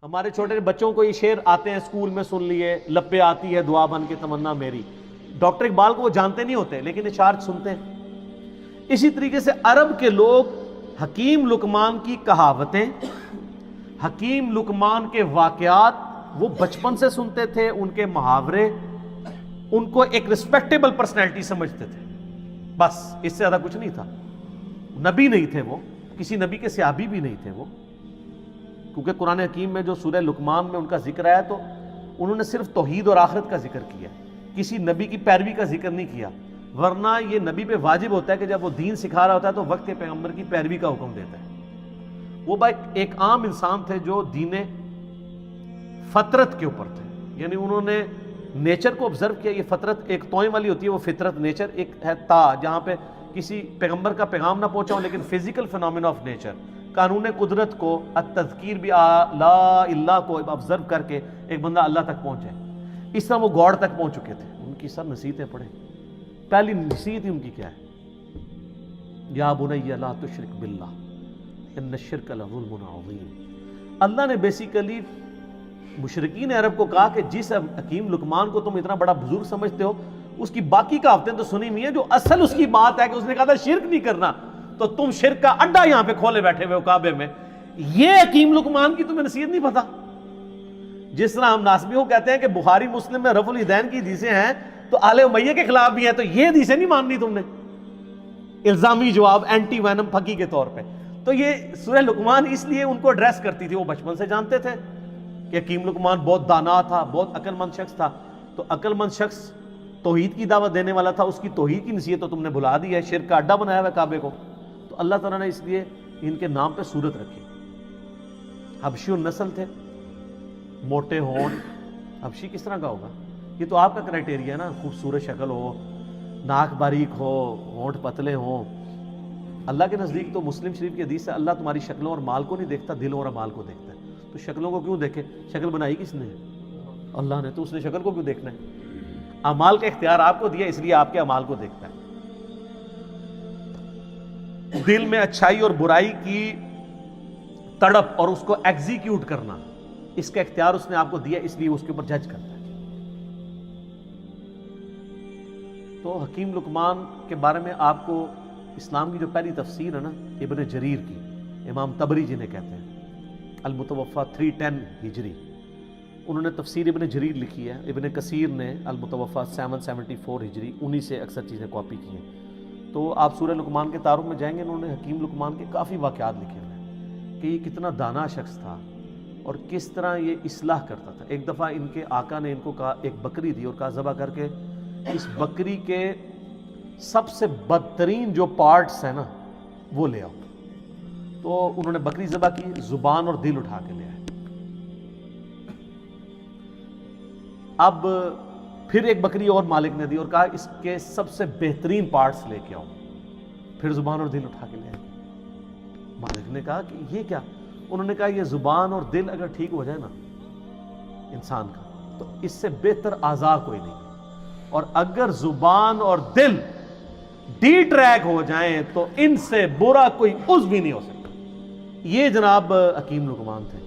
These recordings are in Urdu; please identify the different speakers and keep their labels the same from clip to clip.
Speaker 1: ہمارے چھوٹے بچوں کو یہ شعر آتے ہیں اسکول میں سن لیے، لب پہ آتی ہے دعا بن کے تمنا میری. ڈاکٹر اقبال کو وہ جانتے نہیں ہوتے لیکن اشعار سنتے ہیں. اسی طریقے سے عرب کے لوگ حکیم لقمان کی کہاوتیں، حکیم لقمان کے واقعات وہ بچپن سے سنتے تھے. ان کے محاورے ان کو ایک ریسپیکٹیبل پرسنالٹی سمجھتے تھے، بس اس سے زیادہ کچھ نہیں تھا. نبی نہیں تھے وہ، کسی نبی کے صحابی بھی نہیں تھے وہ، کیونکہ قرآن حکیم میں جو سورہ لقمان میں ان کا ذکر آیا تو انہوں نے صرف توحید اور آخرت کا ذکر کیا، کسی نبی کی پیروی کا ذکر نہیں کیا. ورنہ یہ نبی پہ واجب ہوتا ہے کہ جب وہ دین سکھا رہا ہوتا ہے تو وقت کے پیغمبر کی پیروی کا حکم دیتا ہے. وہ ایک عام انسان تھے جو دین فطرت کے اوپر تھے، یعنی انہوں نے نیچر کو آبزرو کیا. یہ فطرت ایک توئیں والی ہوتی ہے، وہ فطرت نیچر ایک ہے تا جہاں پہ کسی پیغمبر کا پیغام نہ پہنچا ہو، لیکن فزیکل فینومینا آف نیچر، قانون قدرت کو، التذکیر بھی لا اللہ کو آبزرو کر کے ایک بندہ اللہ تک پہنچ جائے. اس طرح وہ گاڈ تک پہنچ چکے تھے. ان کی سب نصیحتیں پڑھیں. پہلی نصیحت ہی ان کی کیا ہے؟ یا بنی لا تشرک باللہ ان الشرک لظلم عظیم. اللہ نے بیسیکلی مشرکین عرب کو کہا کہ جس حکیم لقمان کو تم اتنا بڑا بزرگ سمجھتے ہو، اس کی باقی کہاوتیں تو سنی ہوئی ہیں، جو اصل اس کی بات ہے کہ اس نے کہا تھا شرک نہیں کرنا، تو تم شرک کا اڈا یہاں پہ کھولے بیٹھے ہوئے ہو کعبے میں. یہ حکیم لقمان کی تمہیں نصیحت نہیں پتا؟ جس طرح ہم ناسبیوں کہتے ہیں کہ بخاری مسلم میں رفع الیدین کی حدیثیں ہیں تو آل امیہ کے خلاف بھی ہیں، تو یہ حدیثیں نہیں ماننی تم نے. الزامی جواب، اینٹی وینم پھکی کے طور پہ. تو یہ سورہ لقمان اس لیے ان کو ایڈریس کرتی تھی. وہ بچپن سے جانتے تھے کہ حکیم لقمان بہت دانا تھا، بہت عقل مند شخص تھا. تو عقل مند شخص توحید کی دعوت دینے والا تھا، اس کی توحید کی نصیحت تو تم نے بھلا دی ہے، شرک کا اڈا بنایا ہوا ہے کعبے کو. تو اللہ تعالیٰ نے اس لیے ان کے نام پہ سورت رکھی. حبشی النسل تھے، موٹے ہونٹ. حبشی کس طرح کا ہوگا؟ یہ تو آپ کا کرائٹیریا ہے نا، خوبصورت شکل ہو، ناک باریک ہو، ہونٹ پتلے ہوں. اللہ کے نزدیک تو مسلم شریف کی حدیث ہے اللہ تمہاری شکلوں اور مال کو نہیں دیکھتا، دلوں اور اعمال کو دیکھتا ہے. تو شکلوں کو کیوں دیکھے؟ شکل بنائی کس نے؟ اللہ نے. تو اس نے شکل کو کیوں دیکھنا ہے؟ اعمال کا اختیار آپ کو دیا، اس لیے آپ کے اعمال کو دیکھتا ہے. دل میں اچھائی اور برائی کی تڑپ اور اس کو ایگزیکیوٹ کرنا، اس کا اختیار اس نے آپ کو دیا، اس لیے اس کے اوپر جج کرتا ہے. تو حکیم لقمان کے بارے میں آپ کو اسلام کی جو پہلی تفسیر ہے نا ابن جریر کی، امام طبری جنہیں کہتے ہیں، المتوفا 310 ہجری، انہوں نے تفسیر ابن جریر لکھی ہے. ابن کثیر نے المتوفا 774 ہجری، انہی سے اکثر چیزیں کاپی کی ہیں. تو آپ سورہ لقمان کے تعارف میں جائیں گے، انہوں نے حکیم لقمان کے کافی واقعات لکھے ہوئے ہیں کہ یہ کتنا دانا شخص تھا اور کس طرح یہ اصلاح کرتا تھا. ایک دفعہ ان کے آقا نے ان کو کہا، ایک بکری تھی اور کہا ذبح کر کے اس بکری کے سب سے بدترین جو پارٹس ہیں نا وہ لے آؤ. تو انہوں نے بکری ذبح کی، زبان اور دل اٹھا کے لے آئے. اب پھر ایک بکری اور مالک نے دی اور کہا اس کے سب سے بہترین پارٹس لے کے آؤ. پھر زبان اور دل اٹھا کے لے آئے. مالک نے کہا کہ یہ کیا؟ انہوں نے کہا یہ زبان اور دل اگر ٹھیک ہو جائے نا انسان کا تو اس سے بہتر اعضاء کوئی نہیں، اور اگر زبان اور دل ڈی ٹریک ہو جائیں تو ان سے برا کوئی عضو بھی نہیں ہو سکتا. یہ جناب حکیم لقمان تھے.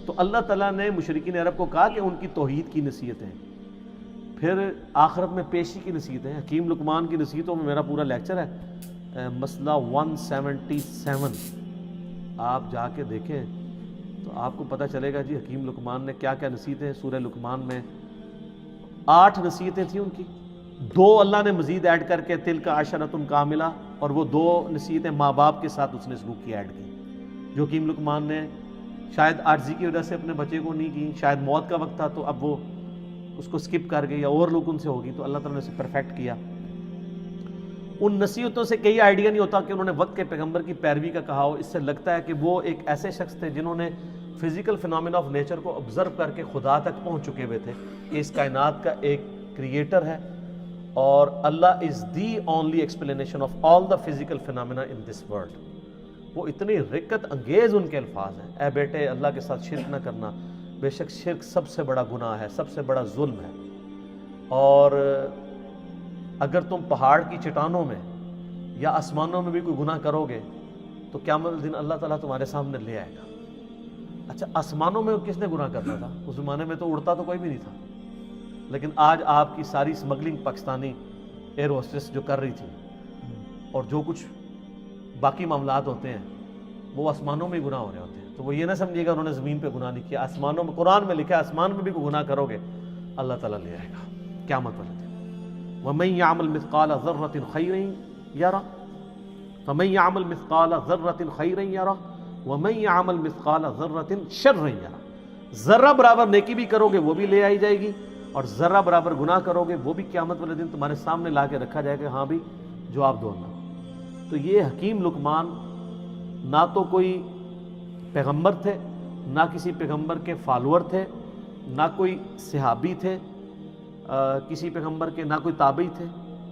Speaker 1: تو اللہ تعالیٰ نے مشرکین عرب کو کہا کہ ان کی توحید کی نصیحتیں، پھر آخرت میں پیشی کی نصیحتیں. حکیم لقمان کی نصیحتوں میں میرا پورا لیکچر ہے، مسئلہ 177 آپ جا کے دیکھیں تو آپ کو پتہ چلے گا جی حکیم لقمان نے کیا کیا نصیحتیں. سورہ لقمان میں 8 نصیحتیں تھیں ان کی، 2 اللہ نے مزید ایڈ کر کے تلک عشرۃ کاملہ، اور وہ 2 نصیحتیں ماں باپ کے ساتھ اس نے سلوک کی ایڈ کی، جو حکیم لقمان نے شاید عاجزی کی وجہ سے اپنے بچے کو نہیں کی، شاید موت کا وقت تھا تو اب وہ اس کو سکپ کر گئے یا اوور لک ان سے ہوگی، تو اللہ تعالیٰ نے اسے پرفیکٹ کیا. ان نصیحتوں سے کئی آئیڈیا نہیں ہوتا کہ انہوں نے وقت کے پیغمبر کی پیروی کا کہا ہو. اس سے لگتا ہے کہ وہ ایک ایسے شخص تھے جنہوں نے فزیکل فینومینا آف نیچر کو آبزرو کر کے خدا تک پہنچ چکے ہوئے تھے کہ اس کائنات کا ایک کریٹر ہے اور Allah is the only explanation of all the physical phenomena in this world. وہ اتنی رقت انگیز ان کے الفاظ ہیں، اے بیٹے اللہ کے ساتھ شرک نہ کرنا، بے شک شرک سب سے بڑا گناہ ہے، سب سے بڑا ظلم ہے، اور اگر تم پہاڑ کی چٹانوں میں یا آسمانوں میں بھی کوئی گناہ کرو گے تو قیامت الدن اللہ تعالیٰ تمہارے سامنے لے آئے گا. اچھا آسمانوں میں کس نے گناہ کرنا تھا؟ اس زمانے میں تو اڑتا تو کوئی بھی نہیں تھا، لیکن آج آپ کی ساری اسمگلنگ پاکستانی ایئر ہوسٹس جو کر رہی تھی اور جو کچھ باقی معاملات ہوتے ہیں وہ آسمانوں میں ہی گناہ ہو رہے ہوتے ہیں. تو وہ یہ نہ سمجھیے گا انہوں نے زمین پہ گناہ نہیں کیا، آسمانوں میں، قرآن میں لکھا ہے آسمان میں بھی کوئی گناہ کرو گے اللہ تعالیٰ لے آئے گا قیامت والے دن. وَمَن يَعْمَلْ مِثْقَالَ ذَرَّةٍ خَيْرًا يَرَهُ فَمَن يَعْمَلْ مِثْقَالَ ذَرَّةٍ خَيْرًا يَرَهُ وَمَن يَعْمَلْ مِثْقَالَ ذَرَّةٍ شَرًّا يَرَهُ. ذرہ برابر نیکی بھی کرو گے وہ بھی لے آئی جائے گی، اور ذرہ برابر گناہ کرو گے وہ بھی قیامت والے دن تمہارے سامنے لا کے رکھا جائے گا. ہاں بھی جواب دو اللہ. تو یہ حکیم لقمان نہ تو کوئی پیغمبر تھے، نہ کسی پیغمبر کے فالوور تھے، نہ کوئی صحابی تھے کسی پیغمبر کے، نہ کوئی تابعی تھے.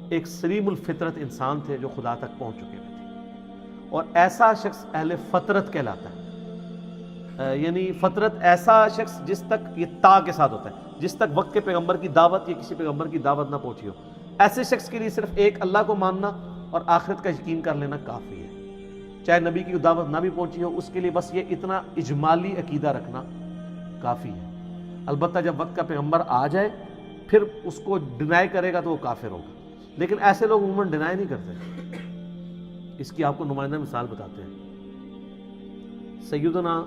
Speaker 1: ایک سلیم الفطرت انسان تھے جو خدا تک پہنچ چکے ہوئے تھے. اور ایسا شخص اہل فطرت کہلاتا ہے، یعنی فطرت ایسا شخص جس تک، یہ تا کے ساتھ ہوتا ہے، جس تک وقت کے پیغمبر کی دعوت یا کسی پیغمبر کی دعوت نہ پہنچی ہو، ایسے شخص کے لیے صرف ایک اللہ کو ماننا اور آخرت کا یقین کر لینا کافی ہے. چاہے نبی کی دعوت نہ بھی پہنچی ہو، اس کے لیے بس یہ اتنا اجمالی عقیدہ رکھنا کافی ہے. البتہ جب وقت کا پیغمبر آ جائے پھر اس کو ڈینائی کرے گا تو وہ کافر ہوگا، لیکن ایسے لوگ عموماً ڈینائی نہیں کرتے. اس کی آپ کو نمائندہ مثال بتاتے ہیں. سیدنا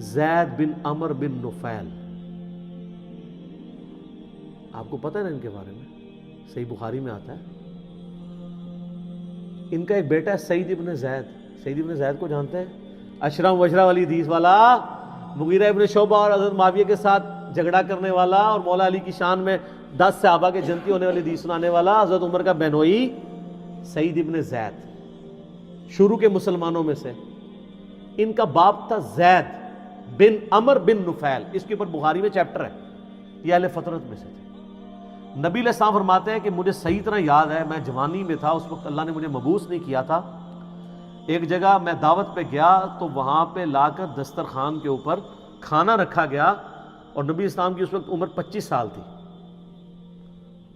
Speaker 1: زید بن عمر بن نفیل، آپ کو پتہ ہے نا ان کے بارے میں؟ صحیح بخاری میں آتا ہے. ان کا ایک بیٹا ہے سعید ابن زید. سعید ابن زید کو جانتے ہیں؟ اشرم وشرا والی حدیث والا، مغیرہ ابن شعبہ اور حضرت معاویہ کے ساتھ جھگڑا کرنے والا، اور مولا علی کی شان میں 10 صحابہ کے جنتی ہونے والی حدیث سنانے والا، حضرت عمر کا بہنوئی سعید ابن زید، شروع کے مسلمانوں میں سے. ان کا باپ تھا زید بن عمر بن نفیل. اس کے اوپر بخاری میں چیپٹر ہے. یہ اہل فطرت میں سے تھے. نبی علیہ السلام فرماتے ہیں کہ مجھے صحیح طرح یاد ہے، میں جوانی میں تھا، اس وقت اللہ نے مجھے مبعوث نہیں کیا تھا. ایک جگہ میں دعوت پہ گیا تو وہاں پہ لا کر دسترخوان کے اوپر کھانا رکھا گیا، اور نبی اسلام کی اس وقت عمر 25 سال تھی.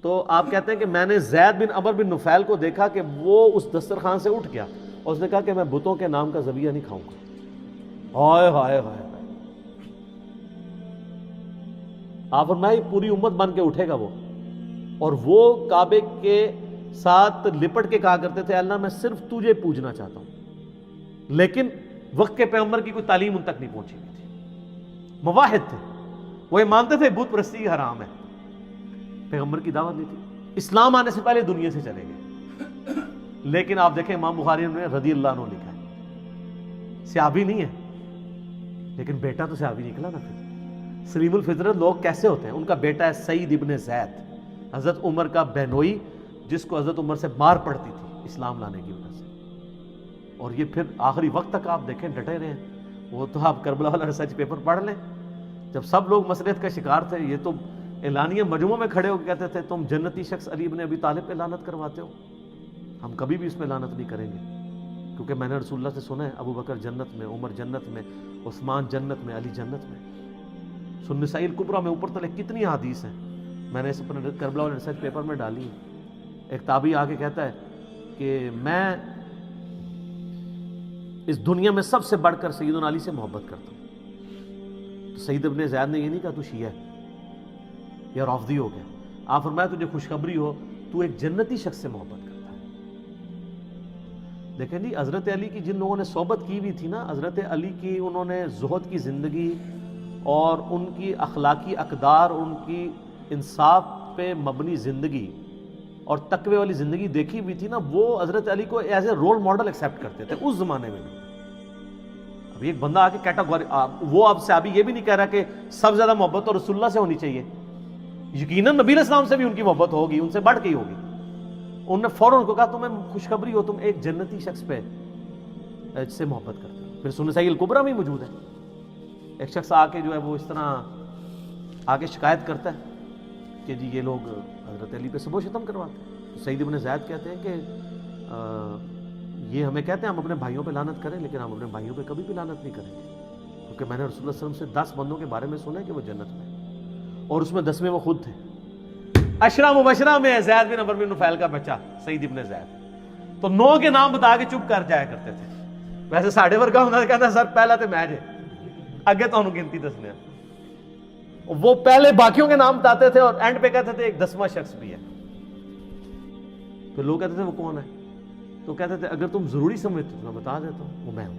Speaker 1: تو آپ کہتے ہیں کہ میں نے زید بن عمر بن نفیل کو دیکھا کہ وہ اس دسترخوان سے اٹھ گیا اور اس نے کہا کہ میں بتوں کے نام کا ذبیحہ نہیں کھاؤں گا. ہائے ہائے ہائے. آپ فرمائے پوری امت بن کے اٹھے گا وہ، اور وہ کعبے کے ساتھ لپٹ کے کہا کرتے تھے اللہ میں صرف تجھے پوجنا چاہتا ہوں. لیکن وقت کے پیغمبر کی کوئی تعلیم ان تک نہیں پہنچی ہوئی تھی. مواحد تھے، وہ یہ مانتے تھے بت پرستی حرام ہے، پیغمبر کی دعوت نہیں تھی. اسلام آنے سے پہلے دنیا سے چلے گئے. لیکن آپ دیکھیں امام بخاری نے رضی اللہ عنہ لکھا ہے، صحابی نہیں ہے لیکن بیٹا تو صحابی نکلا نا. پھر سلیم الفطرت لوگ کیسے ہوتے ہیں؟ ان کا بیٹا ہے سعید ابن زید، حضرت عمر کا بہنوئی، جس کو حضرت عمر سے مار پڑتی تھی اسلام لانے کی وجہ سے. اور یہ پھر آخری وقت تک آپ دیکھیں ڈٹے رہے ہیں. وہ تو آپ کربلا والا ریسرچ پیپر پڑھ لیں، جب سب لوگ مسلحت کا شکار تھے، یہ تو اعلانیہ مجموعوں میں کھڑے ہو کے کہتے تھے تم جنتی شخص علی ابن ابی طالب پہ لعنت کرواتے ہو. ہم کبھی بھی اس پہ لعنت نہیں کریں گے، کیونکہ میں نے رسول اللہ سے سنا ہے ابو بکر جنت میں، عمر جنت میں، عثمان جنت میں، علی جنت میں. سنن نسائی الکبریٰ میں اوپر تلے کتنی حدیث ہیں، میں نے اس اپنے کربلا والے ریسرچ پیپر میں ڈالی ہیں. ایک تابعی آ کے کہتا ہے کہ میں اس دنیا میں سب سے بڑھ کر سیدنا علی سے محبت کرتا ہوں. تو سعید ابن زید نے یہ نہیں کہا تو شیعہ ہے یا رافضی ہو گیا. آپ فرمایا تجھے خوشخبری ہو، تو ایک جنتی شخص سے محبت کرتا ہے. دیکھیں جی حضرت علی کی جن لوگوں نے صحبت کی بھی تھی نا، حضرت علی کی انہوں نے زہد کی زندگی اور ان کی اخلاقی اقدار، ان کی انصاف پہ مبنی زندگی اور تقوی والی زندگی دیکھی بھی تھی نا، وہ حضرت علی کو as a role model accept کرتے تھے اس زمانے میں بھی. اب ایک بندہ آ کے کیٹاگوری، وہ اب صحابی یہ بھی نہیں کہہ رہا کہ سب زیادہ محبت تو رسول اللہ سے ہونی چاہیے. یقیناً نبی علیہ السلام سے بھی ان کی محبت ہوگی، ان سے بڑھ کے ہی ہوگی. انہوں نے فوراً کو کہا تمہیں خوشخبری ہو، تم ایک جنتی شخص پہ سے محبت کرتے ہو. پھر سنن نسائی الکبریٰ میں ہی موجود ہے. ایک شخص آ کے جو ہے وہ اس طرح آ کے شکایت کرتا ہے کہ جی یہ لوگ حضرت علی پہ سب و شتم کرواتے ہیں. تو سعید ابن زید کہتے ہیں کہ یہ ہمیں کہتے ہیں ہم اپنے بھائیوں پہ لعنت کریں، لیکن ہم اپنے بھائیوں پہ کبھی بھی لعنت نہیں کریں گے، کیونکہ میں نے رسول اللہ صلی اللہ علیہ وسلم سے 10 بندوں کے بارے میں سنا ہے کہ وہ جنت میں، اور اس میں 10ویں وہ خود تھے. عشرہ مبشرہ میں ہے زید بن عمر بن نفیل کا بچہ سعید ابن زید. تو 9 کے نام بتا کے چپ کر جایا کرتے تھے. ویسے ساڑھے ورگا ہونا کہنا سر پہلا تو میں جے اگے تو گنتی دسنے، وہ پہلے باقیوں کے نام بتاتے تھے اور اینڈ پہ کہتے تھے ایک 10واں شخص بھی ہے. تو لوگ کہتے تھے وہ کون ہے؟ تو کہتے تھے اگر تم ضروری سمجھتے تو میں بتا دیتا ہوں وہ میں ہوں.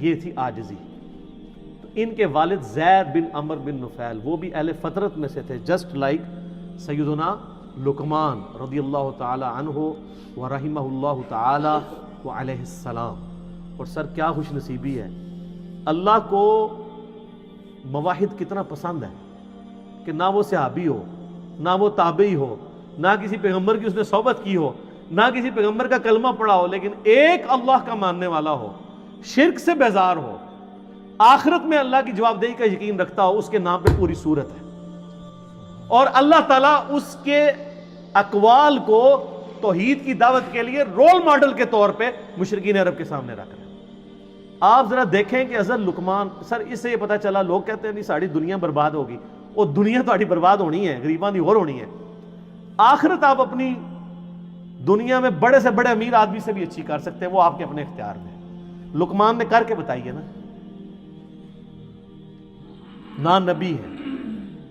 Speaker 1: یہ تھی عاجزی. تو ان کے والد زید بن عمر بن نفیل وہ بھی اہل فطرت میں سے تھے، جسٹ لائک سیدنا لقمان رضی اللہ تعالی عنہ ورحمہ اللہ تعالی وعلیہ السلام. اور سر کیا خوش نصیبی ہے، اللہ کو مواحد کتنا پسند ہے کہ نہ وہ صحابی ہو، نہ وہ تابعی ہو، نہ کسی پیغمبر کی اس نے صحبت کی ہو، نہ کسی پیغمبر کا کلمہ پڑھا ہو، لیکن ایک اللہ کا ماننے والا ہو، شرک سے بیزار ہو، آخرت میں اللہ کی جواب دہی کا یقین رکھتا ہو. اس کے نام پہ پوری سورت ہے، اور اللہ تعالیٰ اس کے اقوال کو توحید کی دعوت کے لیے رول ماڈل کے طور پہ مشرکین عرب کے سامنے رکھ رہے ہیں. آپ ذرا دیکھیں کہ حضرت لقمان، سر اس سے یہ پتہ چلا، لوگ کہتے ہیں نہیں ساری دنیا برباد ہوگی، وہ دنیا تو برباد ہونی ہے، غریباں دی اور ہونی ہے. آخرت آپ اپنی دنیا میں بڑے سے بڑے امیر آدمی سے بھی اچھی کر سکتے ہیں، وہ آپ کے اپنے اختیار میں. لقمان نے کر کے بتائیے نا. نہ نبی ہے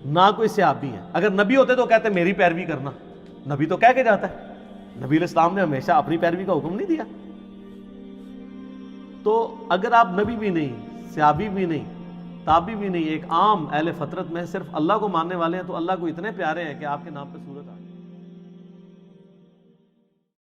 Speaker 1: نہ کوئی صحابی ہے. اگر نبی ہوتے تو کہتے میری پیروی کرنا، نبی تو کہہ کے جاتا ہے. نبی علیہ السلام نے ہمیشہ اپنی پیروی کا حکم نہیں دیا. تو اگر آپ نبی بھی نہیں، صحابی بھی نہیں، تابعی بھی نہیں، ایک عام اہل فطرت میں صرف اللہ کو ماننے والے ہیں، تو اللہ کو اتنے پیارے ہیں کہ آپ کے نام پہ سورج